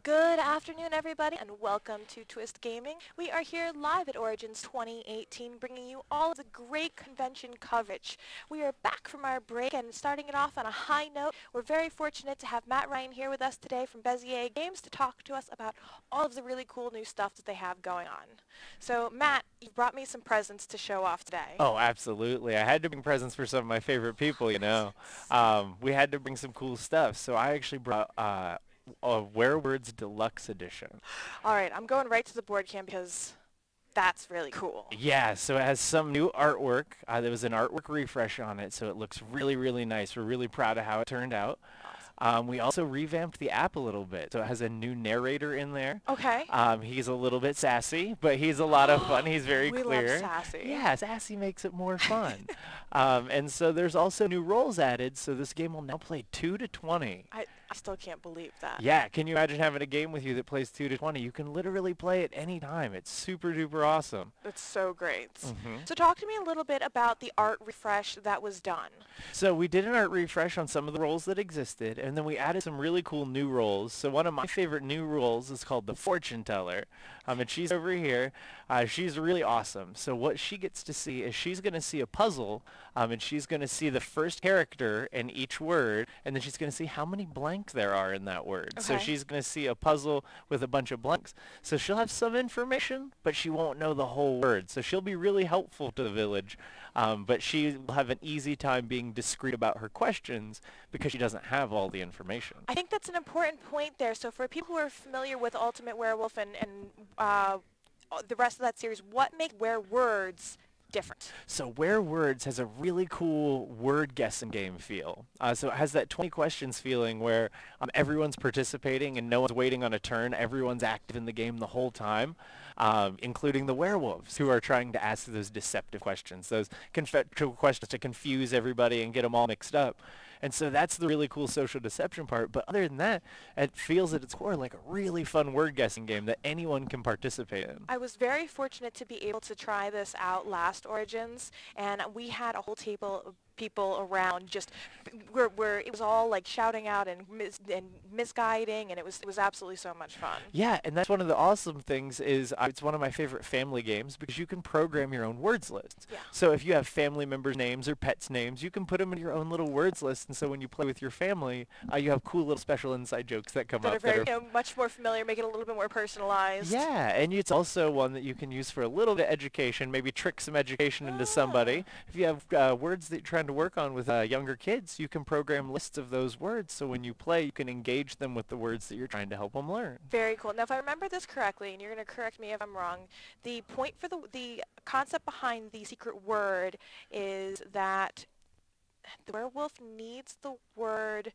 Good afternoon, everybody, and welcome to Twist Gaming. We are here live at Origins 2018, bringing you all of the great convention coverage. We are back from our break and starting it off on a high note. We're very fortunate to have Matt Ryan here with us today from Bezier Games to talk to us about all of the really cool new stuff that they have going on. So, Matt, you brought me some presents to show off today. Oh, absolutely. I had to bring presents for some of my favorite people, you know. We had to bring some cool stuff, so I actually brought a Werewords Deluxe Edition. All right, I'm going right to the board camp because that's really cool. Yeah, so it has some new artwork. There was an artwork refresh on it, so it looks really, really nice. We're really proud of how it turned out. We also revamped the app a little bit, so it has a new narrator in there. Okay. He's a little bit sassy, but he's a lot of fun. He's very clear. We love sassy. Yeah, sassy makes it more fun. And so there's also new roles added, so this game will now play 2 to 20. I still can't believe that. Yeah, can you imagine having a game with you that plays 2 to 20? You can literally play it any time. It's super duper awesome. That's so great. So talk to me a little bit about the art refresh that was done. So we did an art refresh on some of the roles that existed, and then we added some really cool new roles. So one of my favorite new roles is called the Fortune Teller. And she's over here. She's really awesome. So what she gets to see is she's going to see a puzzle, and she's going to see the first character in each word, and then she's going to see how many blanks there are in that word. Okay. So she's going to see a puzzle with a bunch of blanks. So she'll have some information, but she won't know the whole word. So she'll be really helpful to the village, but she will have an easy time being discreet about her questions because she doesn't have all the information. I think that's an important point there. So for people who are familiar with Ultimate Werewolf and the rest of that series, what makes Werewords different? So Werewords has a really cool word guessing game feel. So it has that 20 questions feeling where everyone's participating and no one's waiting on a turn. Everyone's active in the game the whole time, including the werewolves who are trying to ask those deceptive questions, those questions to confuse everybody and get them all mixed up. And so that's the really cool social deception part. But other than that, it feels at its core like a really fun word guessing game that anyone can participate in. I was very fortunate to be able to try this out last Origins, and we had a whole table of people around just where it was all like shouting out and misguiding, and it was absolutely so much fun. Yeah, and that's one of the awesome things is it's one of my favorite family games because you can program your own words lists. Yeah. So if you have family members' names or pets' names, you can put them in your own little words list, and so when you play with your family, you have cool little special inside jokes that come up. That are very, much more familiar, make it a little bit more personalized. Yeah, and it's also one that you can use for a little bit of education, maybe trick some education into somebody. If you have words that you're trying to work on with younger kids, you can program lists of those words, so when you play, you can engage them with the words that you're trying to help them learn. Very cool. Now, if I remember this correctly, and you're going to correct me if I'm wrong, the point for the concept behind the secret word is that the werewolf needs the word...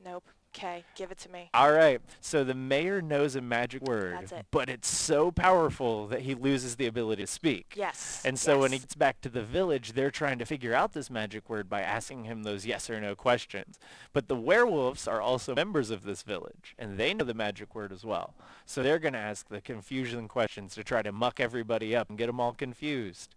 Nope. Okay, give it to me. All right. So the mayor knows a magic word, That's it. but it's so powerful that he loses the ability to speak. Yes. And so when he gets back to the village, they're trying to figure out this magic word by asking him those yes or no questions. But the werewolves are also members of this village, and they know the magic word as well. So they're going to ask the confusion questions to try to muck everybody up and get them all confused.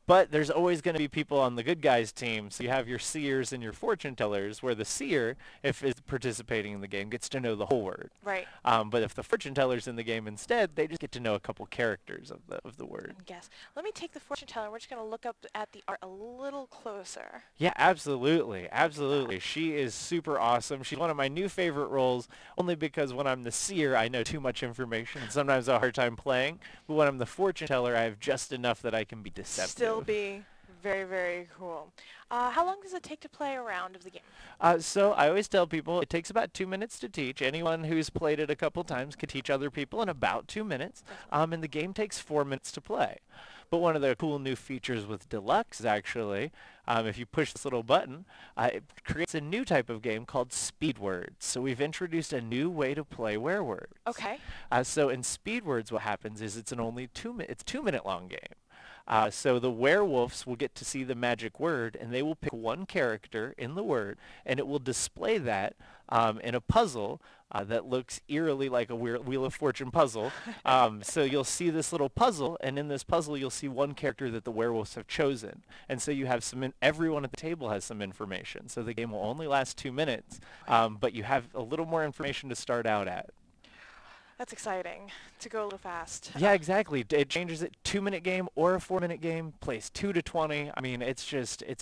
But there's always going to be people on the good guys team, so you have your seers and your fortune tellers, where the seer, if is participating in the game, gets to know the whole word. Right. But if the fortune teller's in the game instead, they just get to know a couple characters of the word. Guess. Let me take the fortune teller. We're just going to look up at the art a little closer. Yeah, absolutely. Absolutely. She is super awesome. She's one of my new favorite roles, only because when I'm the seer, I know too much information, and sometimes I have a hard time playing. But when I'm the fortune teller, I have just enough that I can be deceptive. Still be very, very cool. How long does it take to play a round of the game? So I always tell people it takes about 2 minutes to teach. Anyone who's played it a couple times can teach other people in about 2 minutes. And the game takes 4 minutes to play. But one of the cool new features with Deluxe is actually, if you push this little button, it creates a new type of game called Speed Words. So we've introduced a new way to play Werewords. Okay. So in Speed Words, what happens is it's an only 2-minute long game. So the werewolves will get to see the magic word, and they will pick one character in the word, and it will display that in a puzzle that looks eerily like a Wheel of Fortune puzzle. So you'll see this little puzzle, and in this puzzle you'll see one character that the werewolves have chosen. And so you have everyone at the table has some information. So the game will only last 2 minutes, but you have a little more information to start out at. That's exciting to go a little fast. Yeah, exactly. It changes it 2-minute game or a 4-minute game, plays 2 to 20. I mean, it's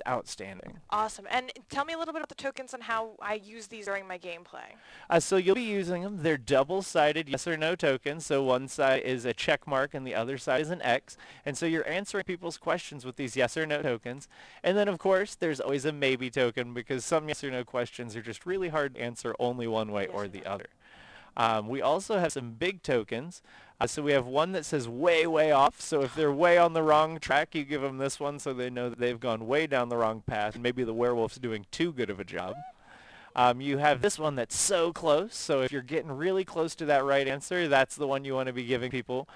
outstanding. Awesome. And tell me a little bit about the tokens and how I use these during my gameplay. So you'll be using them. They're double-sided yes or no tokens. So one side is a check mark and the other side is an X. And so you're answering people's questions with these yes or no tokens. And then, of course, there's always a maybe token because some yes or no questions are just really hard to answer only one way or the other. We also have some big tokens. So we have one that says way, way off. So if they're way on the wrong track, you give them this one so they know that they've gone way down the wrong path. And maybe the werewolf's doing too good of a job. You have this one that's so close. So if you're getting really close to that right answer, that's the one you want to be giving people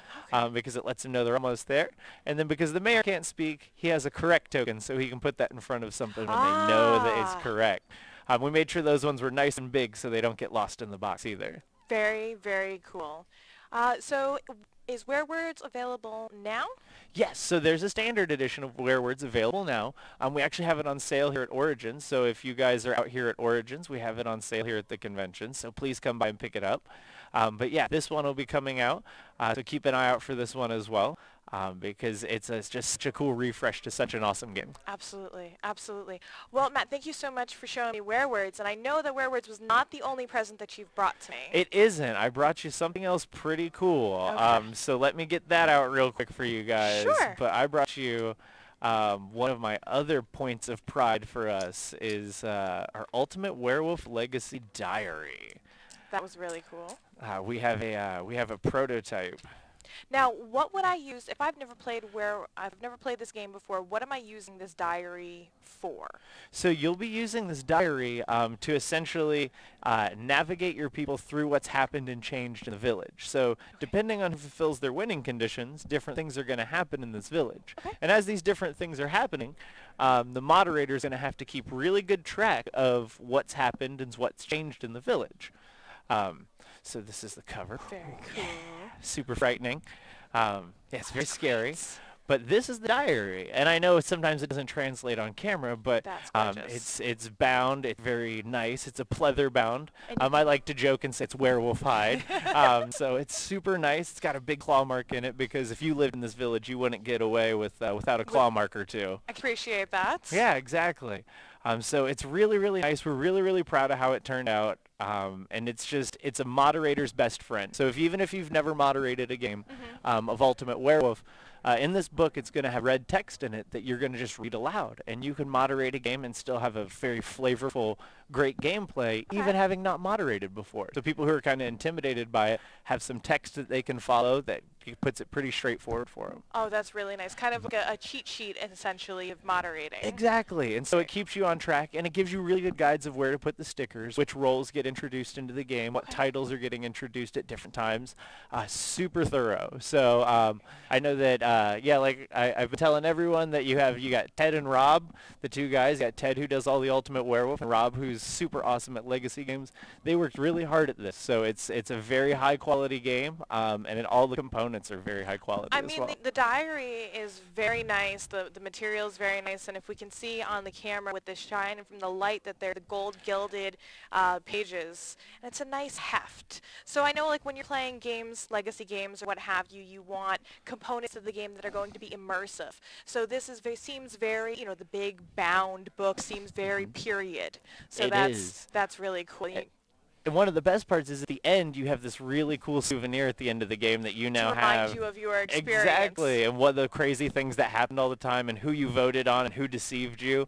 because it lets them know they're almost there. And then because the mayor can't speak, he has a correct token. So he can put that in front of something when they know that it's correct. We made sure those ones were nice and big so they don't get lost in the box either. Very, very cool. So is WereWords available now? Yes, so there's a standard edition of WereWords available now. We actually have it on sale here at Origins, so if you guys are out here at Origins, we have it on sale here at the convention, so please come by and pick it up. But yeah, this one will be coming out, so keep an eye out for this one as well. Because it's just such a cool refresh to such an awesome game. Absolutely, absolutely. Well, Matt, thank you so much for showing me WereWords, and I know that WereWords was not the only present that you've brought to me. It isn't. I brought you something else pretty cool. Okay. So let me get that out real quick for you guys. Sure. But I brought you one of my other points of pride for us is our Ultimate Werewolf Legacy Diary. That was really cool. We have a prototype. Now, what would I use if I've never played this game before? What am I using this diary for? So you'll be using this diary to essentially navigate your people through what's happened and changed in the village. So depending on who fulfills their winning conditions, different things are going to happen in this village. Okay. And as these different things are happening, the moderator is going to have to keep really good track of what's happened and what's changed in the village. So this is the cover. Very cool. Super frightening. Yeah, it's very scary. But this is the diary, and I know sometimes it doesn't translate on camera, but it's bound. It's very nice. It's a pleather bound. I like to joke and say it's werewolf hide. So it's super nice. It's got a big claw mark in it because if you lived in this village, you wouldn't get away without a claw mark or two. I appreciate that. Yeah, exactly. So it's really, really nice. We're really, really proud of how it turned out. And it's a moderator's best friend. So even if you've never moderated a game of Ultimate Werewolf, in this book it's going to have red text in it that you're going to just read aloud. And you can moderate a game and still have a very flavorful, great gameplay, even having not moderated before. So people who are kind of intimidated by it have some text that they can follow that puts it pretty straightforward for them. Oh, that's really nice. Kind of like a cheat sheet, essentially, of moderating. Exactly. And so it keeps you on track, and it gives you really good guides of where to put the stickers, which roles get introduced into the game, what titles are getting introduced at different times. Super thorough. So I know that, yeah, like I've been telling everyone that you got Ted and Rob, the two guys. You got Ted, who does all the Ultimate Werewolf, and Rob, who's super awesome at Legacy games. They worked really hard at this. So it's a very high-quality game, and all the components are very high quality as well. I mean, the diary is very nice. The material is very nice, and if we can see on the camera with the shine and from the light that they're the gold gilded pages, and it's a nice heft. So I know, like, when you're playing games, legacy games or what have you, you want components of the game that are going to be immersive. So this seems very, the big bound book seems very period. So that's really cool. And one of the best parts is at the end, you have this really cool souvenir at the end of the game that you now have. To remind you of your experience. Exactly, and what the crazy things that happened all the time and who you voted on and who deceived you.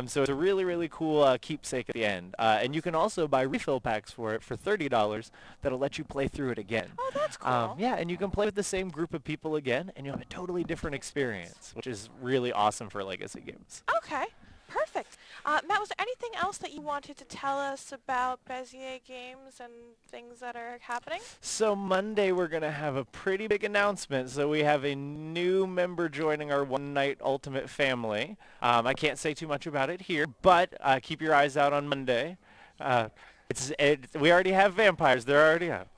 So it's a really, really cool keepsake at the end. And you can also buy refill packs for it for $30 that'll let you play through it again. Oh, that's cool. Yeah, and you can play with the same group of people again, and you'll have a totally different experience, which is really awesome for Legacy games. Okay. Perfect. Matt, was there anything else that you wanted to tell us about Bezier games and things that are happening? So Monday we're going to have a pretty big announcement. So we have a new member joining our one-night Ultimate family. I can't say too much about it here, but keep your eyes out on Monday. We already have vampires. They're already out.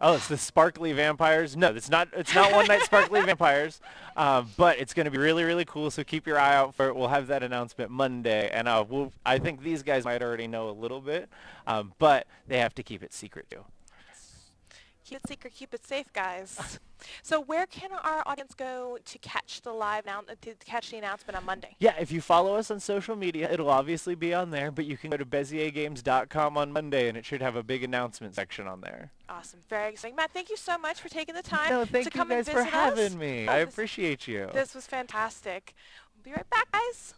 Oh, it's the sparkly vampires. No, it's not. It's not one night sparkly vampires, but it's going to be really, really cool. So keep your eye out for it. We'll have that announcement Monday, and I think these guys might already know a little bit, but they have to keep it secret too. Keep it secret, keep it safe, guys. So where can our audience go to catch the announcement on Monday? Yeah, if you follow us on social media, it'll obviously be on there, but you can go to beziergames.com on Monday, and it should have a big announcement section on there. Awesome. Very exciting. Matt, thank you so much for taking the time to come you guys and visit for having us. me. Oh, I appreciate you. This was fantastic. We'll be right back, guys.